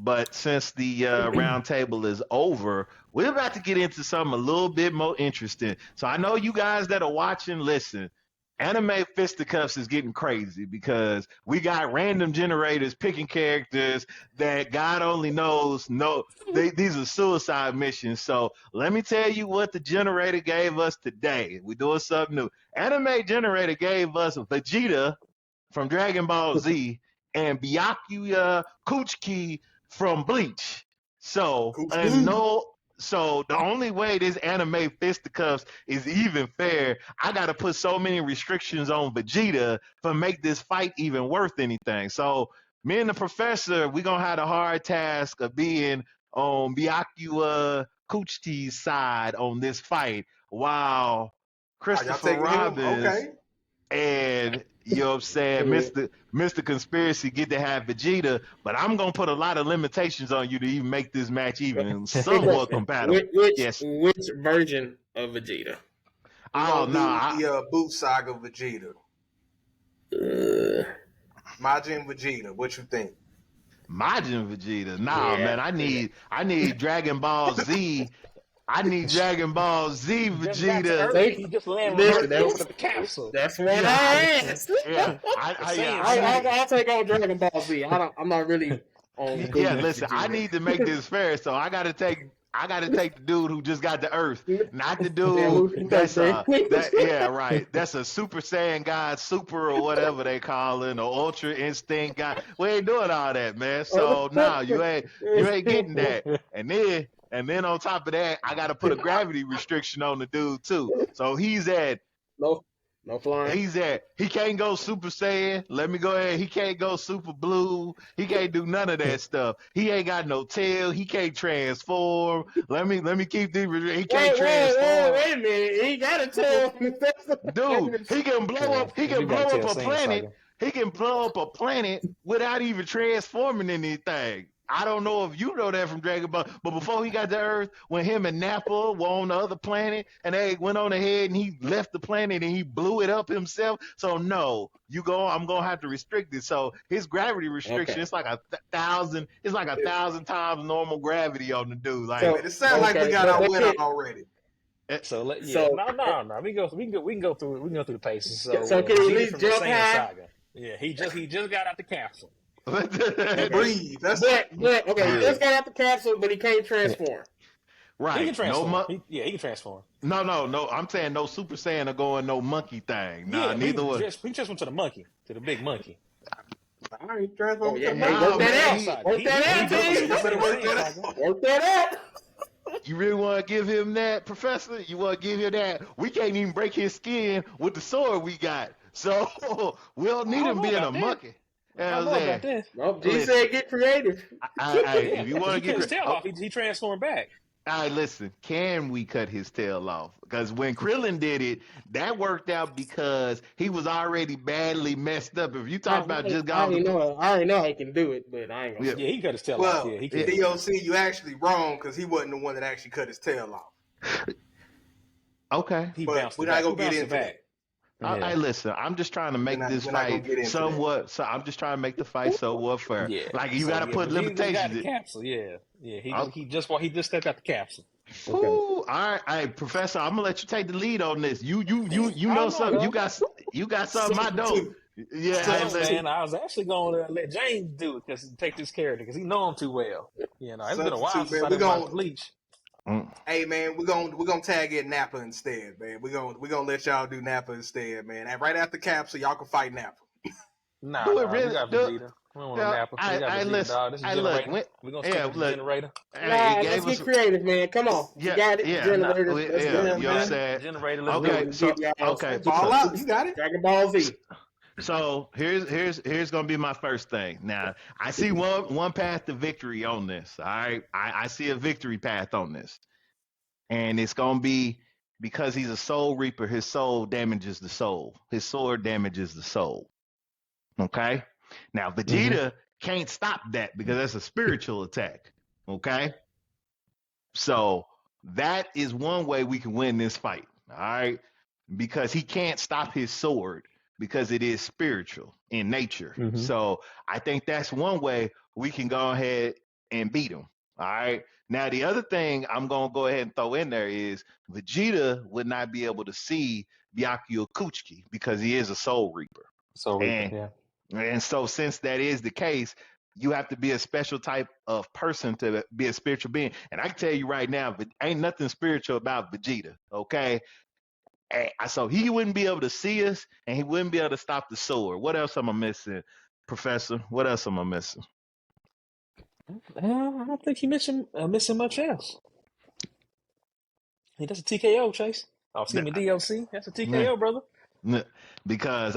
But since the round table is over, we're about to get into something a little bit more interesting. So I know you guys that are watching, listen, anime fisticuffs is getting crazy because we got random generators picking characters that God only knows. No, these are suicide missions. So let me tell you what the generator gave us today. We're doing something new. Anime generator gave us Vegeta from Dragon Ball Z and Byakuya Kuchiki from Bleach. So and no, so the only way this anime fisticuffs is even fair, I got to put so many restrictions on Vegeta to make this fight even worth anything. So me and the professor, we gonna have the hard task of being on Byakuya Kuchiki's side on this fight, while Y'all Christopher taking him? Robbins Okay. and you know what I'm saying, Mr. Conspiracy get to have Vegeta, but I'm gonna put a lot of limitations on you to even make this match even somewhat compatible. Yes. Which version of Vegeta? Oh no, the Boot Saga Vegeta. Majin Vegeta. What you think? Majin Vegeta. Nah, man, I need Dragon Ball Z. I need Dragon Ball Z Vegeta. He just landed over the capsule. That's what I asked. Yeah, I'll take on Dragon Ball Z. I'm not really on. Yeah, listen, I need to make this fair, so I gotta take the dude who just got the Earth, not the dude that's that's a Super Saiyan guy, Super or whatever they call it, or Ultra Instinct guy. We ain't doing all that, man. So no, you ain't getting that. And then on top of that, I got to put a gravity restriction on the dude too. So he's at no flying. He can't go Super Saiyan. Let me go ahead. He can't go Super Blue. He can't do none of that stuff. He ain't got no tail. He can't transform. Let me keep these. He can't transform. Wait a minute. He got a tail. Dude, he can blow up. He can blow up a planet. He can blow up a planet without even transforming anything. I don't know if you know that from Dragon Ball, but before he got to Earth, when him and Nappa were on the other planet, and they went on ahead and he left the planet and he blew it up himself. So no, I'm gonna have to restrict it. So his gravity restriction, it's like 1,000. It's like 1,000 times normal gravity on the dude. Like it sounds like we got our winner already. So no. We can go through the paces. So can we at least jump high? Yeah, he just got out the capsule. Breathe. That's he just got out the capsule, but he can't transform. Right. He can transform. He can transform. No. I'm saying no Super Saiyan or going no monkey thing. Nah, neither one. He transformed to the monkey, to the big monkey. All right, transform. Work that out. You really want to give him that, Professor? You want to give him that? We can't even break his skin with the sword we got. So we don't need him being a monkey. He said get creative. If you want to get his tail off, he transformed back. All right, listen. Can we cut his tail off? Because when Krillin did it, that worked out because he was already badly messed up. If you talk about just going, I already know he can do it, but I ain't gonna. Yeah, he cut his tail off. Yeah, he can. DOC, you actually wrong because he wasn't the one that actually cut his tail off. Okay, we're not gonna get into that. Yeah. Listen, I'm just trying to make this fight somewhat. So I'm just trying to make the fight somewhat fair. Yeah. Like you got to put limitations. He capsule, he just stepped out the capsule. Okay. Ooh, all right, Professor. I'm gonna let you take the lead on this. You know something. You got something I don't. Yeah, man. I was actually going to let James do it because take this character because he know him too well. You know, it's been a while since I watched Bleach. Hey man, we're gonna tag in Nappa instead, man. We're gonna let y'all do Nappa instead, man. And right after capsule, y'all can fight Nappa. Nah, we got Vegeta. We don't want Nappa. We got Vegeta, dog. This is generator. We're gonna stick with the generator. Let's get creative, man. Come on. You got it. Generator. You know what I'm saying? Generator. Let's do it. Okay. Ball out. You got it. Dragon Ball Z. So here's gonna be my first thing. Now I see one path to victory on this. All right, I see a victory path on this, and it's gonna be because he's a soul reaper. His soul damages the soul. His sword damages the soul. Okay. Now Vegeta can't stop that because that's a spiritual attack. Okay. So that is one way we can win this fight. All right, because he can't stop his sword. Because it is spiritual in nature. So I think that's one way we can go ahead and beat him. All right. Now the other thing I'm gonna go ahead and throw in there is Vegeta would not be able to see Byakuya Kuchiki because he is a Soul Reaper. So And yeah. and so since that is the case, you have to be a special type of person to be a spiritual being. And I can tell you right now, ain't nothing spiritual about Vegeta. Okay. So he wouldn't be able to see us, and he wouldn't be able to stop the sword. What else am I missing, Professor? What else am I missing? I don't think he missing much else. Hey, that's a TKO, Chase. Oh, excuse me, DLC. That's a TKO, brother. Because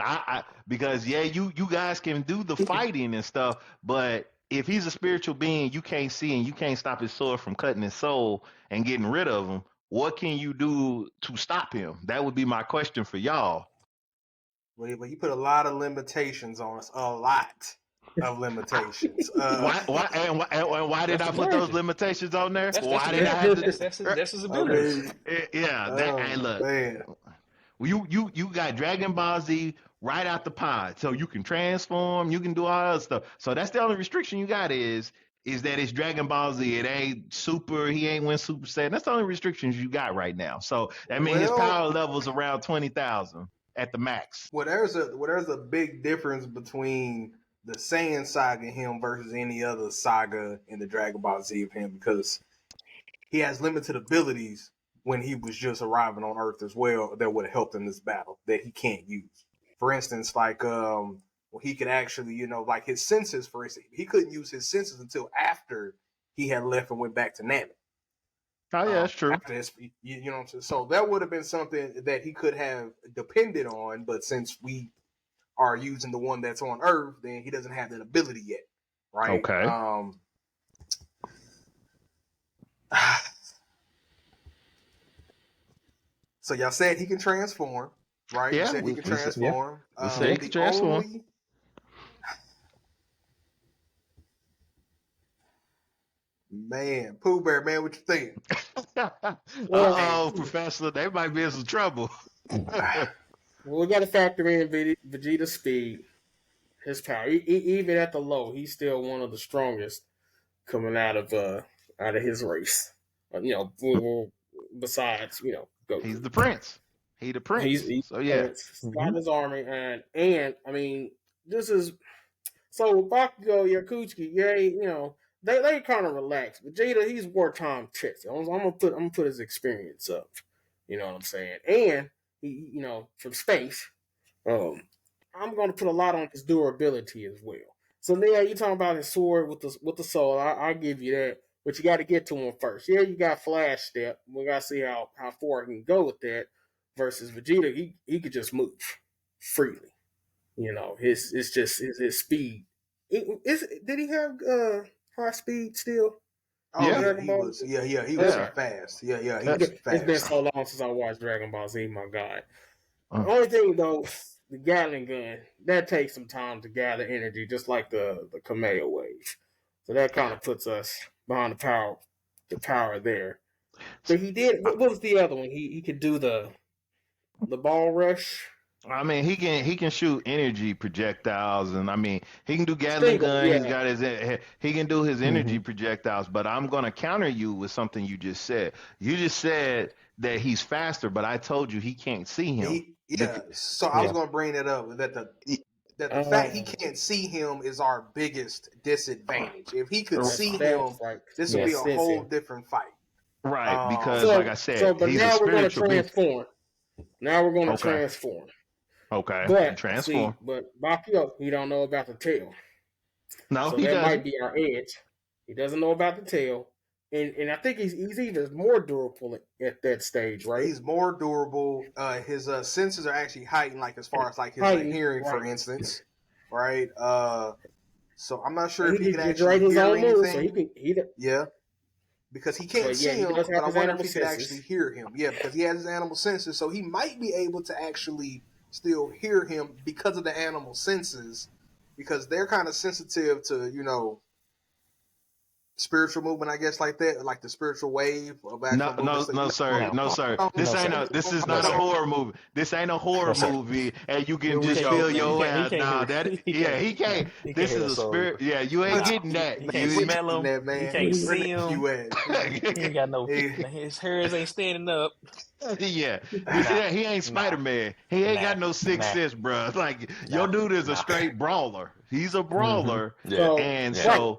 because yeah, you guys can do the fighting and stuff, but if he's a spiritual being you can't see and you can't stop his sword from cutting his soul and getting rid of him, what can you do to stop him? That would be my question for y'all. Well, you put a lot of limitations on us. A lot of limitations. Why did I put those limitations on there? Why did I have to? That's his ability. Hey, look. Man. You got Dragon Ball Z right out the pod, so you can transform, you can do all that stuff. So that's the only restriction you got is that it's Dragon Ball Z. It ain't Super. He ain't win Super Saiyan. That's the only restrictions you got right now. So I mean, his power level's around 20,000 at the max. Well, there's a big difference between the Saiyan saga of him versus any other saga in the Dragon Ball Z of him because he has limited abilities when he was just arriving on Earth as well that would have helped in this battle that he can't use. For instance, like he could actually, like his senses, for instance, he couldn't use his senses until after he had left and went back to Namek. Oh yeah, that's true. After his, what I'm saying? So that would have been something that he could have depended on, but since we are using the one that's on Earth, then he doesn't have that ability yet, right? Okay. So y'all said he can transform, right? Yeah, you said he can transform. We said he can transform. Man, Pooh Bear, man, what you think? Professor, they might be in some trouble. Well, we got to factor in Vegeta's speed, his power. Even at the low, he's still one of the strongest coming out of his race. Besides, Goku. He's the prince. He's the prince. He's got his army, and I mean, this is so Bakugo Yakuchiki. They kind of relaxed. Vegeta, he's wartime tested. I'm gonna put his experience up. You know what I'm saying? And he, from space, I'm gonna put a lot on his durability as well. So yeah, you talking about his sword with the soul. I give you that, but you got to get to him first. Yeah, you got Flash Step. We got to see how far he can go with that. Versus Vegeta, he could just move freely. It's just his speed. Did he have high speed still? Oh yeah, he was. Yeah, he was fast. Yeah, he was fast. It's been so long since I watched Dragon Ball Z. My God. The only thing though, the Gatling gun that takes some time to gather energy, just like the Kameo wave. So that kind of puts us behind the power there. So he did. What was the other one? He could do the ball rush. I mean, he can shoot energy projectiles, and I mean, he can do Gatling gun. Yeah. He's got he can do his energy projectiles. But I'm gonna counter you with something you just said. You just said that he's faster, but I told you he can't see him. So I was gonna bring it up that the fact he can't see him is our biggest disadvantage. If he could see him, this would be a whole different fight. Right, because like I said, but he's now a we're going to spiritual transform. Now we're going to transform. Okay, but transform. But Bakugo, he don't know about the tail. No, so he that doesn't. might be our edge. He doesn't know about the tail, and I think he's even more durable at that stage, right? He's more durable. His senses are actually heightened, like as far as like his hearing, for instance, right? So I'm not sure if he can actually hear anything. Yeah. Because he can't see him, but I wonder if he can actually hear him. Yeah, because he has his animal senses, so he might be able to actually still hear him because of the animal senses, because they're kind of sensitive to, spiritual movement, I guess, like that, like the spiritual wave of actual movement. No, sir. This is not a horror movie. This ain't a horror movie, and you can just feel your ass. Nah, he can't. This is a spirit. Yeah, you ain't getting that. He can't smell him. Man. He can't see him. You at? He ain't got no. His hairs ain't standing up. Yeah, he ain't Spider-Man. He ain't got no sixth sense, bro. Like your dude is a straight brawler. He's a brawler, and so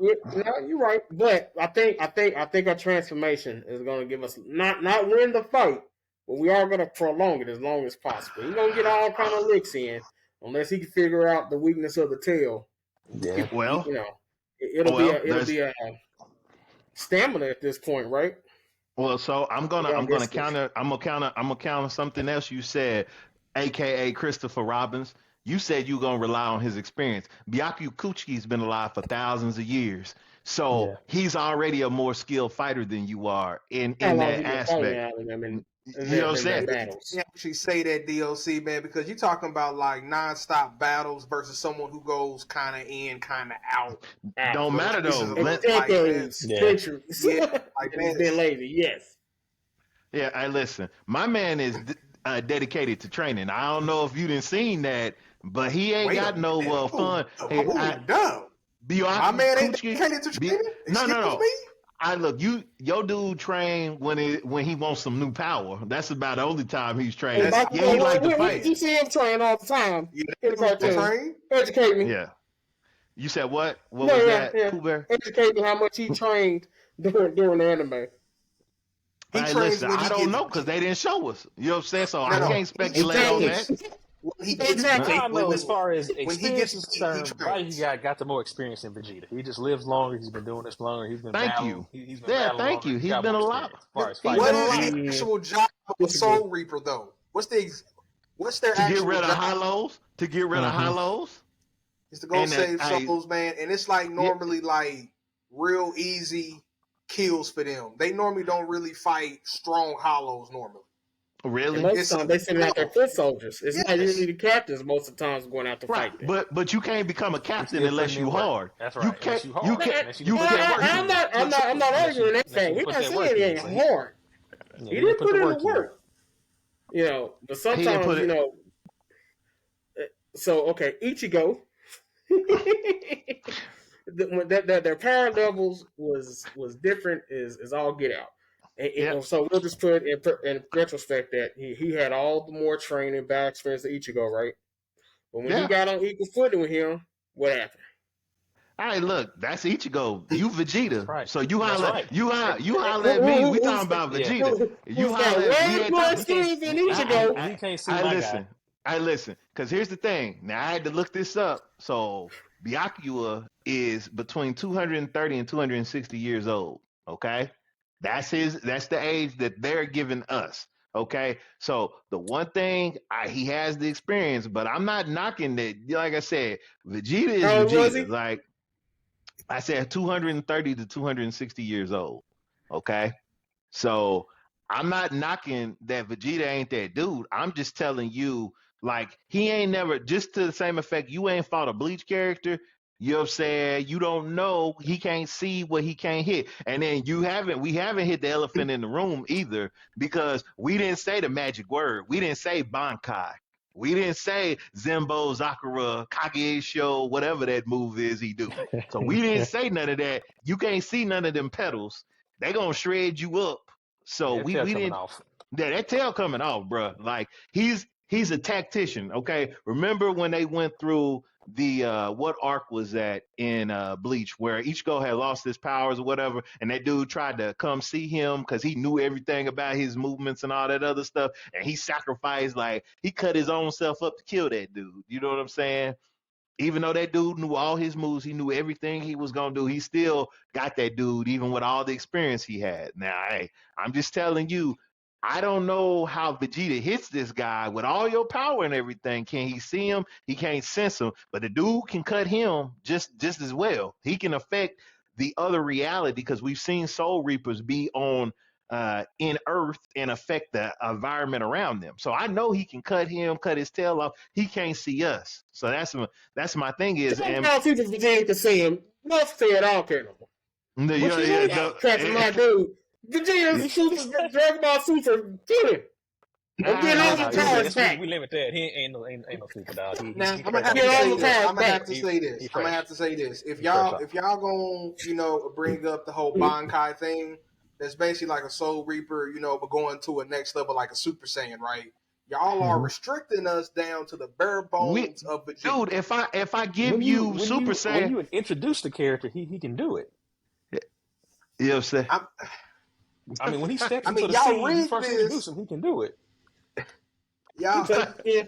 you're right. But I think our transformation is going to give us not win the fight, but we are going to prolong it as long as possible. He's going to get all kind of licks in unless he can figure out the weakness of the tail. Yeah, well, it'll be a stamina at this point, right? Well, so I'm gonna counter something else you said, aka Christopher Robbins. You said you're gonna rely on his experience. Byakuya Kuchiki's been alive for thousands of years, so he's already a more skilled fighter than you are in that aspect. You know what I'm saying? You actually say that, DOC, man, because you're talking about like non-stop battles versus someone who goes kind of in, kind of out. Don't matter though. Decades, centuries. Like he's been lazy. Yes. Yeah, listen. My man is dedicated to training. I don't know if you didn't seen that, but he ain't got no fun. My man ain't dedicated to training. No. Look, your dude train when he wants some new power. That's about the only time he's training. He like to fight. You see him train all the time. Train? Educate me. Yeah. You said what? What was that? Yeah. Educate me how much he trained during the anime. Listen, I don't know because they didn't show us. You know what I'm saying? So I can't speculate on that. I know as far as experience is concerned, probably he got the more experience than Vegeta. He just lives longer. He's been doing this longer. He's been battling. He's been thank you. He's been a lot. What is the actual job of a Soul Reaper, though? What's their to get rid of hollows? To get rid of hollows? It's to go save souls, man. And it's like normally like real easy kills for them. They normally don't really fight strong hollows normally. Really? Most of the time they send out their foot soldiers. It's not usually the captains most of the times going out to fight them. But you can't become a captain unless you hard. That's right. You can't work. I'm not arguing that thing. We're not saying he ain't hard. He didn't put in the work. You know, but sometimes, you know, so okay, Ichigo their power levels was different is all get out. And so we'll just put in retrospect that he had all the more training, back experience than Ichigo, right? But when he got on equal footing with him, what happened? All right, look, that's Ichigo. You Vegeta. Right. So you holler at me. We talking about Vegeta. You holler at me. More experience than Ichigo. You can't see my guy. I listen, because here's the thing. Now I had to look this up. So Byakuya is between 230 and 260 years old. Okay, that's the age that they're giving us. Okay, so the one thing he has the experience, but I'm not knocking that. Like I said, Vegeta is Vegeta. Like I said, 230 to 260 years old. Okay, so I'm not knocking that Vegeta ain't that dude. I'm just telling you. Like, he ain't never, just to the same effect, you ain't fought a Bleach character, you know what I'm saying? You don't know, he can't see what he can't hit. And then we haven't hit the elephant in the room either, because we didn't say the magic word. We didn't say Bankai. We didn't say Senbonzakura, Kage-Sho, whatever that move is he do. So we didn't say none of that. You can't see none of them pedals. They gonna shred you up. So we didn't. Yeah, that tail coming off, bro. Like, He's a tactician, okay? Remember when they went through the, what arc was that in Bleach, where Ichigo had lost his powers or whatever, and that dude tried to come see him because he knew everything about his movements and all that other stuff, and he sacrificed, like, he cut his own self up to kill that dude. You know what I'm saying? Even though that dude knew all his moves, he knew everything he was going to do, he still got that dude, even with all the experience he had. Now, hey, I'm just telling you, I don't know how Vegeta hits this guy with all your power and everything. Can he see him? He can't sense him, but the dude can cut him just as well. He can affect the other reality because we've seen Soul Reapers be on in Earth and affect the environment around them. So I know he can cut his tail off. He can't see us. So that's my thing is. And people Vegeta can see him. Most say it, I don't care no more. The, What you yeah, say? the, Catching my dude. Vegeta Super Dragon Ball Super. Get it. I'm getting all the powers back. We limit that. He ain't no super dog. Now He I'm gonna fresh have off to the say all the this. powers I'm gonna have back. to say this. He I'm gonna fresh. have to say this. If He fresh y'all off. if y'all gonna bring up the whole Bankai thing, that's basically like a Soul Reaper, but going to a next level like a Super Saiyan, right? Y'all are restricting us down to the bare bones of Vegeta. dude, if I give you Super Saiyan, when you introduce the character, he can do it. you know what I'm saying? I mean, when he steps into the y'all scene, you read first this. introduce him, he can do it. Y'all, Yeah.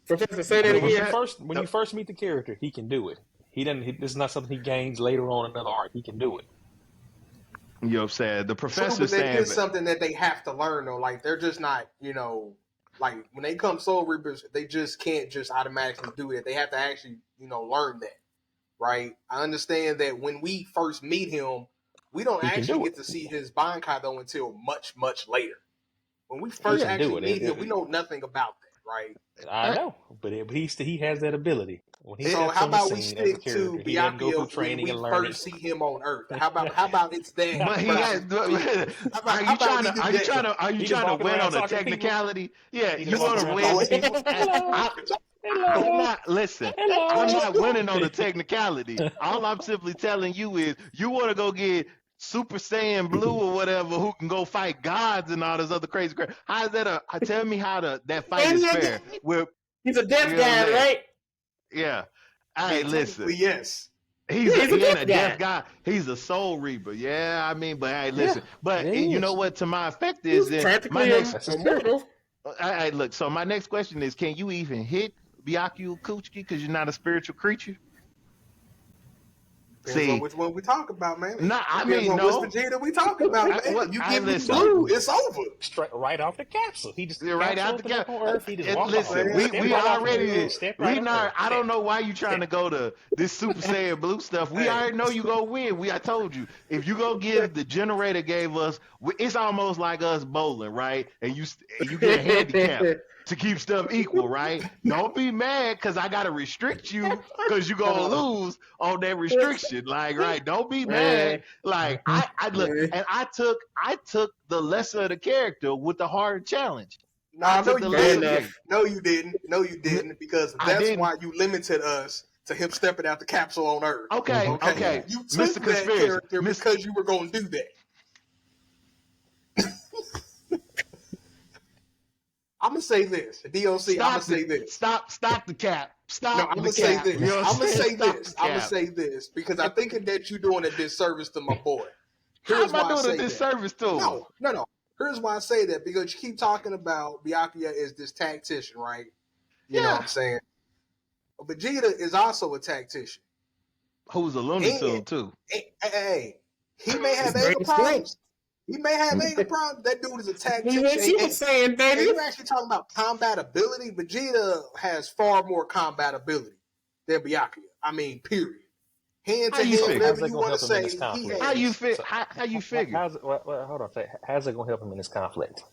Professor, say that When again. you first meet the character, he can do it. This is not something he gains later on in another arc. He can do it. You know what I'm saying? The professor's but that saying is something that they have to learn though. Like they're just not, like when they come Soul Reapers, they just can't just automatically do it. They have to actually, learn that. Right? I understand that when we first meet him, we don't actually get to see his Bankai though until much, much later. When we first actually meet him, we know nothing about that, right? I know, but he has that ability. When he So steps how on the about we scene as a stick to character, he doesn't go through Byakuya when training we and learning. first see him on Earth? How about it's that? but he has. Are you trying to win on a technicality? Yeah, you want to win people. I'm not. Listen, I'm not winning on the technicality. All I'm simply telling you is you want to go get Super Saiyan Blue or whatever, who can go fight gods and all this other crazy crap. How is that tell me how that fight is fair? He's a death guy, right? Yeah. Hey, listen. Yes. He ain't a death guy. He's a soul reaper. Yeah, I mean, but hey, listen. But you know what? To my effect is my next. Hey, look. So my next question is: can you even hit Byakuya Kuchiki because you're not a spiritual creature? Depends on which one we talk about, man. No, I mean, no. Which Vegeta we talking about, man? You give me listen. Blue, it's over. Straight right off the capsule. He just right out the capsule. On Earth, he just walked listen, off. we already. I don't know why you trying to go to this Super Saiyan Blue stuff. We already know you go win. I told you if you go give the generator gave us. It's almost like us bowling, right? And you get a handicap. To keep stuff equal, right? Don't be mad because I gotta restrict you because you gonna lose on that restriction. Like, right? Don't be mad. Like, I look, and I took the lesser of the character with the hard challenge. No, you didn't, because that's why you limited us to him stepping out the capsule on Earth. Okay. You took that character because you were gonna do that. I'm gonna say this, DOC. I'm gonna say this. Stop the cap. Stop. I'm gonna say this. I'm gonna say this because I'm thinking that you're doing a disservice to my boy. How am I doing a disservice to him? No. Here's why I say that, because you keep talking about Byakuya as this tactician, right? You know what I'm saying? But Vegeta is also a tactician. Who's a Looney Tune too? Hey, he may have anger problems. That dude is a tactician. You're actually talking about combat ability. Vegeta has far more combat ability than Byakuya. I mean, period. Hand to hand, whatever you want to say. How you figure? Hold on. How's it gonna help him in this conflict?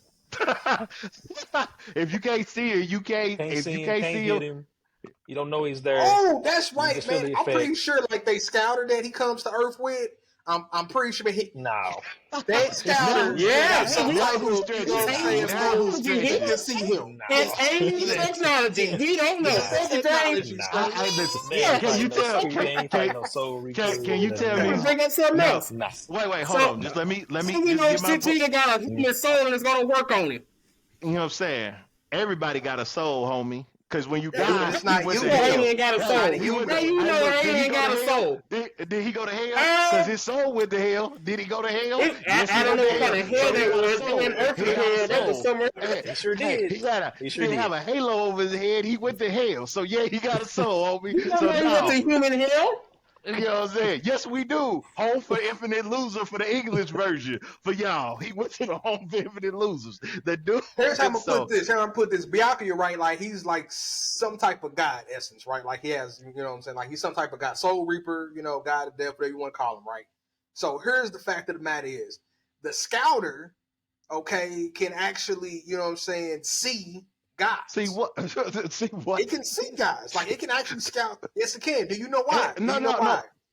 If you can't see it, you can't. If you can't see him, you don't know he's there. Oh, that's right, man. I'm pretty sure, like, they scouter that he comes to Earth with. I'm pretty sure that scouter. Yeah, he can see him. His aim technology. He don't know. Can you tell? Can you tell me? Bring up something else. Wait, hold on. Just let me. He knows Vegeta got a soul and is gonna work on him. You know what I'm saying? Everybody got a soul, homie. Because when you die, it's not you. He ain't got a soul. You know he ain't got a soul. Did he go to hell? Because his soul went to hell. Did he go to hell? I don't know what kind of hell that was. In earthly hell, that was somewhere. He sure did. He didn't have a halo over his head. He went to hell. So yeah, he got a soul, homie. He went to human hell. You know what I'm saying? Yes, we do. Home for Infinite Loser for the English version. For y'all, he went to the Home for Infinite Losers. The dude. Here's how I'm gonna put this. Byakuya, right? Like, he's like some type of god essence, right? Like, he has, you know what I'm saying? Like, he's some type of god, soul reaper, god of death, whatever you want to call him, right? So here's the fact of the matter is, the scouter, can actually, you know what I'm saying, see guys. See what? See what? It can see guys. Like, it can actually scout. Yes, it can. Do you know why? No.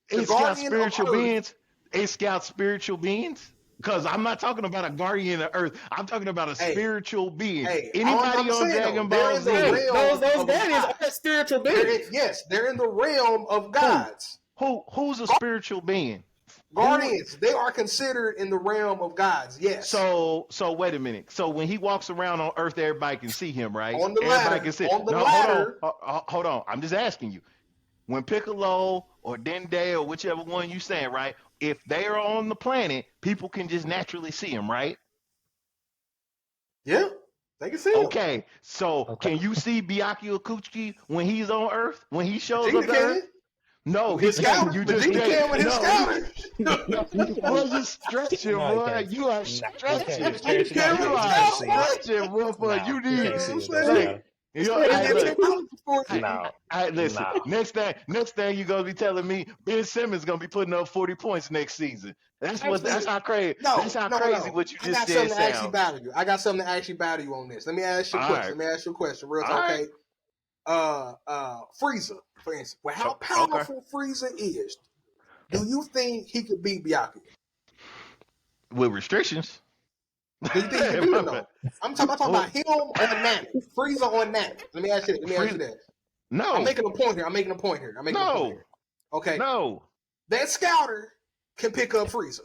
The It scouts guardian of spiritual Earth. beings. It scouts spiritual beings. Because I'm not talking about a guardian of Earth. I'm talking about a spiritual being. All Anybody I'm on saying, Dragon they're Ball in the Z? realm those of guardians God. are spiritual beings. Yes, they're in the realm of gods. Who's a spiritual being? Guardians, they are considered in the realm of gods. Yes. So wait a minute. So when he walks around on Earth, everybody can see him, right? On the Everybody ladder. can see. On the No, ladder. hold on. I'm just asking you. When Piccolo or Dende or whichever one you saying, right? If they are on the planet, people can just naturally see him, right? Yeah, they can see him. Okay. So can you see Byakuya Kuchiki when he's on Earth? When he shows Vegeta up to Earth? No, With his scouter. you just Vegeta can with his scouter. Boy, you stretching, No, you boy. can't. You are You stretching. can't stretch it You out. can't You really can't tell, see boy. it. Stretching, boy. No, You you need. can't see it. Look, That's You know, It's hey, look. technology for you. no. Listen, No. next thing you gonna be telling me Ben Simmons gonna be putting up 40 points next season. That's how crazy. That's how crazy what you I just got said something to actually sounds. battle you. I got something to actually battle you on this. Let me ask you a All question. right. Let me ask you a question. Real All talk, right. okay? Frieza, for instance. Well, how powerful Frieza is, do you think he could beat Byakuya? With restrictions. Do you think he could beat him though? I'm talking about him on Namek. Frieza on Namek. Let me ask you that. No. I'm making a point here. Okay. No. That scouter can pick up Frieza.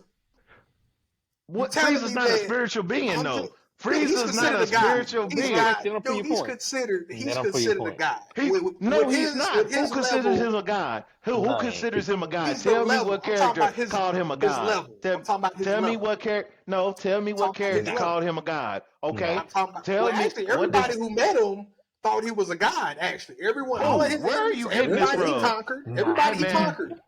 What? telling Frieza's me not a that- spiritual being, I'm though. just- Frieza's not a spiritual He's being. got- They don't prove dude, your he's point. considered. They He's don't prove your considered a point. god. No, he's not. With Who his considers level, him a god? Who No, considers him a god? He's the Tell me level. what I'm talking about character called him a his god. level. I'm talking about his Tell me level. what character. No, tell me what talking about his character level. called him a god. Okay, I'm talking about. tell Well, me actually, what everybody does- who met him thought he was a god. Actually, everyone. Who? All of his Where are enemies, you getting this everybody he from? conquered. Nah. Everybody he Hey, man. conquered.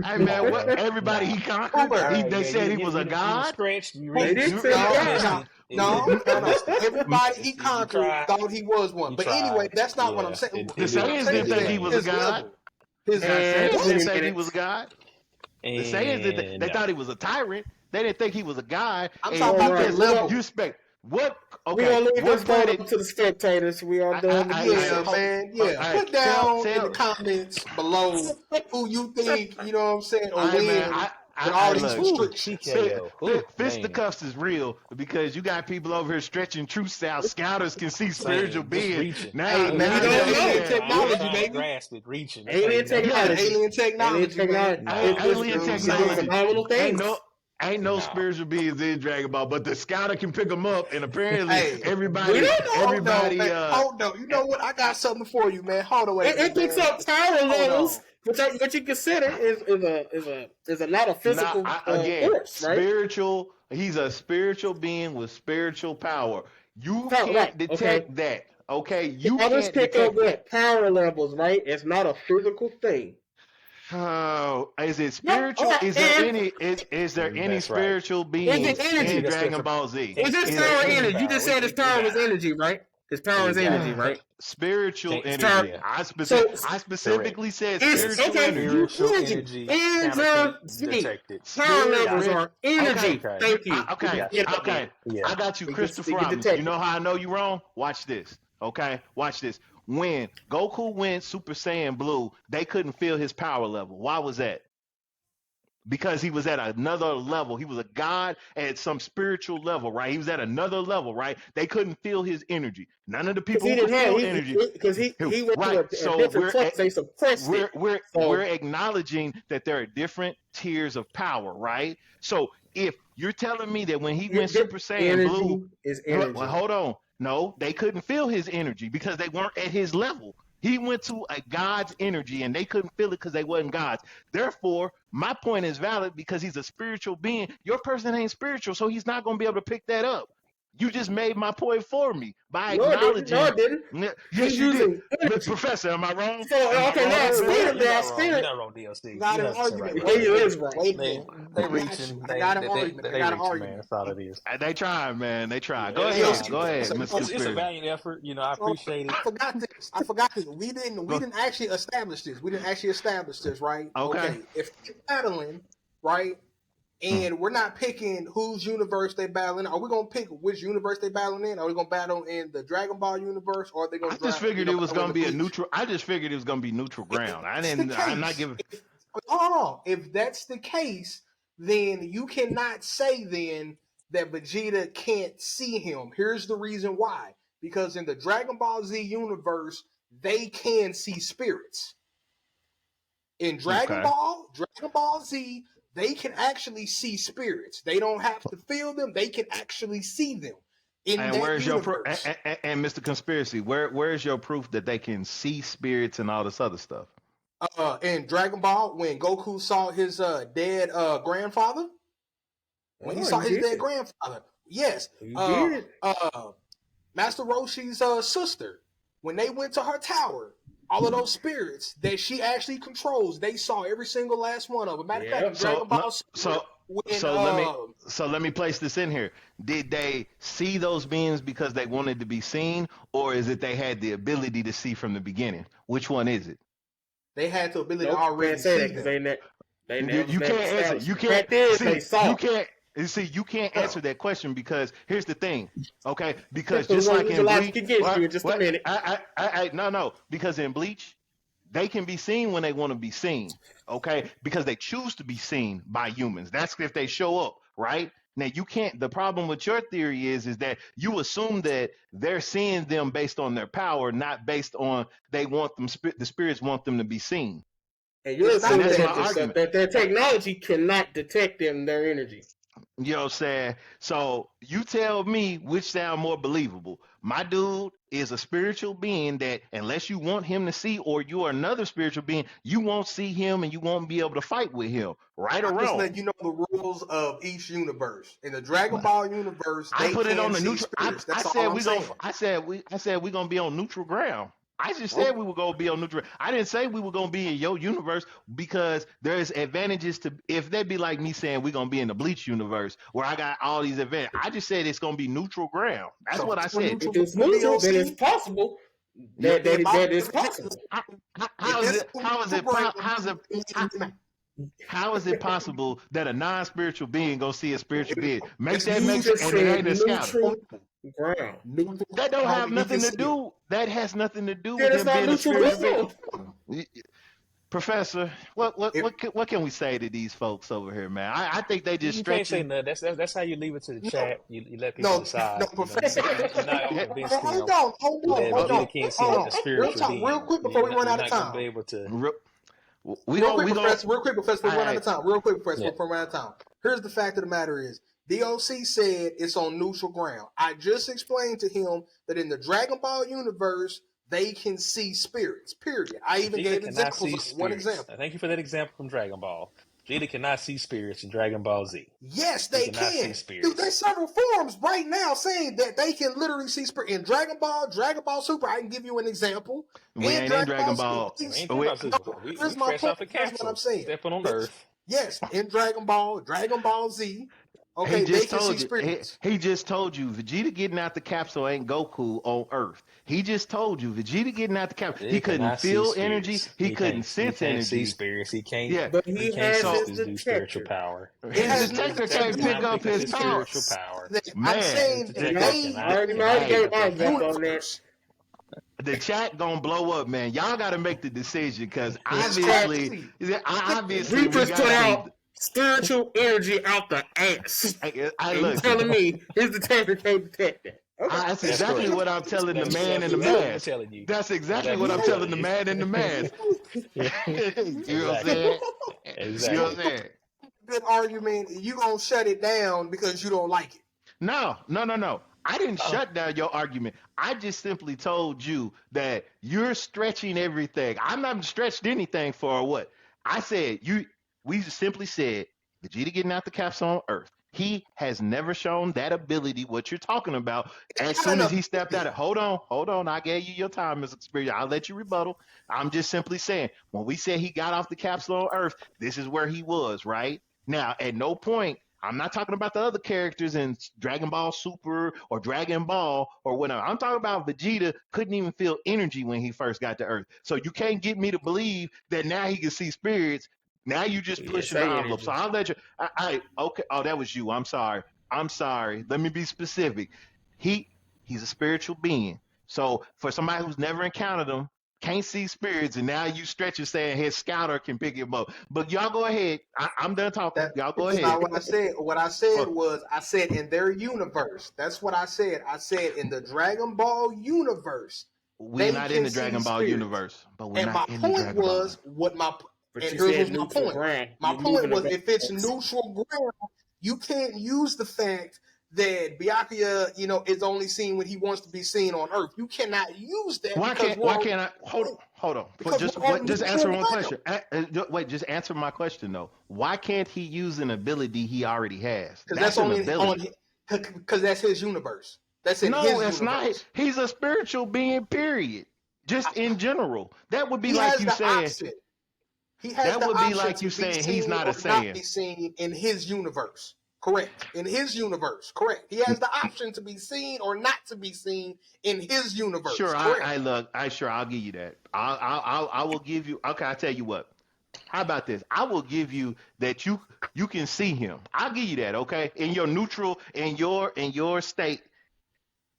Hey man, No, what? man. Everybody No. he conquered. Uber. They said he was a god. Scratched. You They read did it. say You God. missed it. No. Everybody he You conquered tried. thought he was one. You But tried. anyway, that's not what I'm Yeah, saying. it The didn't. Saiyans didn't think he was a His god. level. His The And- Saiyans wait didn't a say he minute. was a god. The Saiyans didn't. They No. thought he was a tyrant. They didn't think he was a god. I'm And talking about you his just- level. You expect what? We Okay, gonna leave what this vote planet? up to the spectators. We all done. Yeah, man. Yeah. All right, Put down tell- in the comments below who you think, you know what I'm saying, or All right, win man. with all these look, restrictions. TKO. Ooh, Fisticuffs is real because you got people over here stretching truth out. Scouters can see spiritual beings. Now, Hey, now man, you we know, don't know. yeah. Technology, trying to baby. grasp it, reaching. Alien technology. Alien technology, man. Alien It's technology. phenomenal things. Ain't no No. spiritual beings in Dragon Ball, but the scouter can pick them up, and apparently Hey, everybody, we don't know. everybody, Hold on, man. Hold on. You know what? I got something for you, man. Hold on, wait a It minute, picks man. up power Hold levels, on. which you consider is a lot of physical again, force, right? spiritual. He's a spiritual being with spiritual power. You Right, can't right, detect that. Okay, you Others can't pick up detect what power levels, right? It's not a physical thing. Oh, is it spiritual? No, Is there and- any? Is there any That's right. spiritual beings energy? in Dragon Ball Z? Is this Is power there energy? You just said his power was energy, right? His power is energy, right? Spiritual It's energy. power. I So- specifically said It's spiritual okay. energy. Spiritual Energy. energy. Detected. Power levels are energy. Okay. Thank you. Okay, Yeah. okay. Yeah. I got you, We Christopher can Ramos. detect You know how I know you wrong? Watch this. Okay, watch this. When Goku went Super Saiyan Blue, they couldn't feel his power level. Why was that? Because he was at another level. He was a god at some spiritual level, right? He was at another level, right? They couldn't feel his energy. None of the people He who could didn't have feel energy. because he went Right. to So a different we're place. They suppressed it. we're acknowledging that there are different tiers of power, right? So if you're telling me that when he went Super Saiyan energy Blue, is energy. well, hold on. No, they couldn't feel his energy because they weren't at his level. He went to a god's energy and they couldn't feel it because they wasn't gods. Therefore, my point is valid because he's a spiritual being. Your person ain't spiritual, so he's not going to be able to pick that up. You just made my point for me by acknowledging. No, I didn't. Yes, He's you using did. energy. Professor, am I wrong? So, okay, now You're spirit, not now wrong. spirit. You're not wrong, DLC. Got You're an not argument. right. Well, you is right. Wait a They minute. reaching. I got an argument. They I got an reaching, argument. man. That's all it is. They tried, man. They tried. Go Yeah, ahead. it's- Go ahead, it's- Mr. It's a Conspiracy. valiant effort. You know, I appreciate it. I forgot this. We didn't actually establish this, right? Okay. If they're battling, right, and we're not picking whose universe they battling, are we gonna pick which universe they battling in? Are we gonna battle in the Dragon Ball universe, or are they gonna? I just figured it was battle going to in be a the Bleach? neutral. I just figured it was going to be neutral ground. It's the I'm not case. giving. hold on. If that's the case, then you cannot say then that Vegeta can't see him. Here's the reason why. Because in the Dragon Ball Z universe, they can see spirits. In Dragon Ball Z, they can actually see spirits. They don't have to feel them. They can actually see them. And where's your proof? And Mr. Conspiracy, where's your proof that they can see spirits and all this other stuff? In Dragon Ball, when Goku saw his dead grandfather, when he saw his dead grandfather, yes. Master Roshi's sister, when they went to her tower, all of those spirits that she actually controls, they saw every single last one of them. Matter of fact, Dragon Ball Super, let me place this in here. Did they see those beings because they wanted to be seen, or is it they had the ability to see from the beginning? Which one is it? They had the ability to already see them. You can't answer. You can't. See, you can't answer that question because here's the thing, okay? Because just like in Bleach, because in Bleach, they can be seen when they want to be seen, okay? Because they choose to be seen by humans. That's if they show up, right? Now you can't. The problem with your theory is that you assume that they're seeing them based on their power, not based on they want them. The spirits want them to be seen. And you're assuming that their technology cannot detect them, their energy. You know what I'm saying? So you tell me which sound more believable. My dude is a spiritual being that unless you want him to see, or you are another spiritual being, you won't see him and you won't be able to fight with him. Right or wrong? Just let you know the rules of each universe. In the Dragon Ball universe, I put it on the neutral. I said we're gonna be on neutral ground. I just said we were going to be on neutral. I didn't say we were going to be in your universe because there's advantages to, if that'd be like me saying we're going to be in the Bleach universe where I got all these advantages. I just said it's going to be neutral ground. That's what I said. If it's neutral, then it's possible. That is possible. How is it possible that a non-spiritual being gonna see a spiritual being? Make that make sense, and it ain't a scout. That don't have nothing to do. That has nothing to do with him being a spiritual being. Professor, what can we say to these folks over here, man? I think they just can't say nothing. That's how you leave it to the chat. You let people decide. No, Professor. Hold on. Can't see a spiritual being. Real quick before we run out of time. Be able to. Real quick, Professor, we run out of time. Real quick, Professor, before we run out of time. Here's the fact of the matter is, DOC said it's on neutral ground. I just explained to him that in the Dragon Ball universe, they can see spirits, period. I even gave examples. One example. Thank you for that example from Dragon Ball. Vegeta cannot see spirits in DragonAll Z. Yes, they can. Dude, there's several forums right now saying that they can literally see spirits. In Dragon Ball Super, I can give you an example. We ain't in Dragon Ball. Here's my point. That's what I'm saying. Stepping on Earth. Yes, in Dragon Ball Z. Okay, they can see spirits. He just told you Vegeta getting out the capsule ain't Goku on Earth. He just told you Vegeta getting out the capsule. He couldn't feel energy. He couldn't sense energy. See spirits. He can't. Yeah, but he has his spiritual power. His detector can't pick up his spiritual power. I'm saying they already gave my example on that. The chat gonna blow up, man. Y'all got to make the decision because obviously we just put out spiritual energy out the ass. You're telling me his detector can't detect that. Okay. That's exactly what I'm telling the man in the mask. That's exactly what I'm telling the man in the mask. You know what I'm saying? Exactly. You know what I'm saying? Good argument. You gonna shut it down because you don't like it. No. I didn't shut down your argument. I just simply told you that you're stretching everything. I'm not stretched anything for what? I said we simply said Vegeta getting out the capsule on Earth. He has never shown that ability, what you're talking about. As soon as he stepped out, hold on. I gave you your time, Mr. Superior. I'll let you rebuttal. I'm just simply saying, when we said he got off the capsule on Earth, this is where he was, right? Now, at no point, I'm not talking about the other characters in Dragon Ball Super or Dragon Ball or whatever. I'm talking about Vegeta couldn't even feel energy when he first got to Earth. So you can't get me to believe that now he can see spirits. Now you just pushing the envelope. So I'll let you. Okay. Oh, that was you. I'm sorry. Let me be specific. He's a spiritual being. So for somebody who's never encountered him, can't see spirits, and now you stretch and saying his scouter can pick him up. But y'all go ahead. I'm done talking. Y'all go That's ahead. not what I said. What I said Well, was, I said in their universe. That's what I said. I said in the Dragon Ball universe, we're they not in can the see Dragon Ball spirits. universe, but we're And my not in the point Dragon Ball. was what my But and you here's said what's my neutral point. ground. My You're point moving was, the if it's goalposts. neutral ground, you can't use the fact that Byakuya, is only seen when he wants to be seen on Earth. You cannot use that Why because can't I hold on? because we're on Just neutral answer one ground. question. Wait, just answer my question though. Why can't he use an ability he already has? Because That's that's an only ability. because that's his universe. That's in No, his it's not. universe. He's a spiritual being, period. Just in general. That would be He like has you the saying option. He has that the would be option like to you be saying he's seen not a or not Saiyan. be seen in his universe. Correct. In his universe. Correct. He has the option to be seen or not to be seen in his universe. Sure, Correct. I'll give you that. I will give you. Okay, I tell you what. How about this? I will give you that you can see him. I'll give you that. Okay, in your neutral, in your state,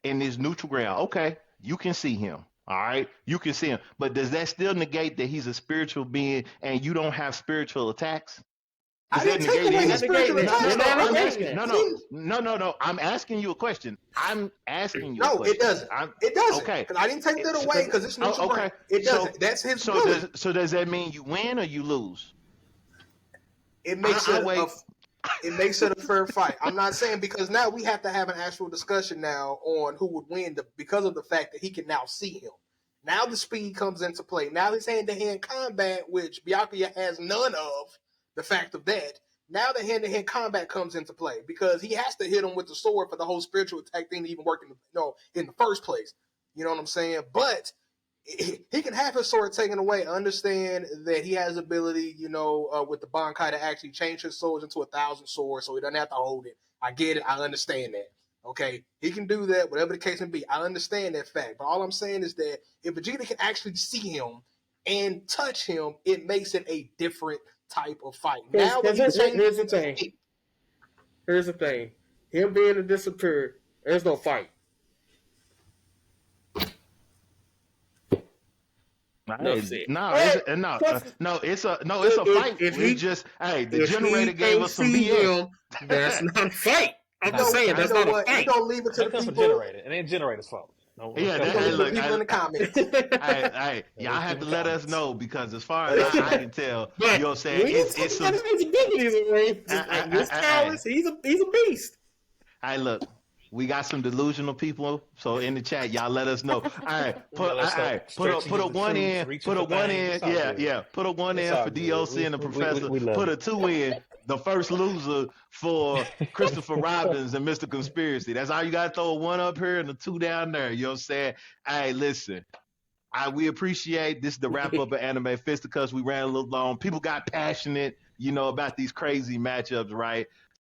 in this neutral ground. Okay, you can see him. All right, you can see him. But does that still negate that he's a spiritual being and you don't have spiritual attacks? Does I that didn't take negate away any? his spiritual Negating that. No, attacks. no, You're no. not I'm negating asking. that. No. I'm asking you a question. I'm asking you a No, it question. doesn't. I'm It doesn't. okay. Because I didn't take that away because it's neutral Okay. ground. It So doesn't. That's his so ability. does that mean you win or you lose? It makes I it wait. it makes it a fair fight. I'm not saying, because now we have to have an actual discussion now on who would win because of the fact that he can now see him. Now the speed comes into play. Now his hand-to-hand combat, which Byakuya has none of, the fact of that. Now the hand-to-hand combat comes into play because he has to hit him with the sword for the whole spiritual attack thing to even work in the first place. You know what I'm saying? But he can have his sword taken away. Understand that he has ability, with the Bankai to actually change his swords into 1,000 swords, so he doesn't have to hold it. I get it. I understand that. Okay, he can do that, whatever the case may be. I understand that fact. But all I'm saying is that if Vegeta can actually see him and touch him, it makes it a different type of fight. Now, when Here's the thing. Here's the thing. Him being a disappeared, there's no fight. Enough said. It's a fight. It's just, hey, the generator gave us some BS. That's not a fight. I'm just saying that's not a fight. You don't leave it to the people. Generator. It ain't generator's fault. No, Yeah, people in the comments. Hey, y'all have to let us know, because as far as I can tell, you're saying it's some. This Carlos, he's a beast. Hey, look, we got some delusional people, so in the chat, y'all let us know. All right, put a 1 in, put a 1 in, put a 1 in for DOC and the professor, put a 2 in. The first loser for Christopher Robbins and Mr. Conspiracy. That's all you got to throw a 1 up here and a 2 down there. You know what I'm saying? Hey, listen. We appreciate this, the wrap up of Anime Fisticuffs. We ran a little long. People got passionate, about these crazy matchups, right?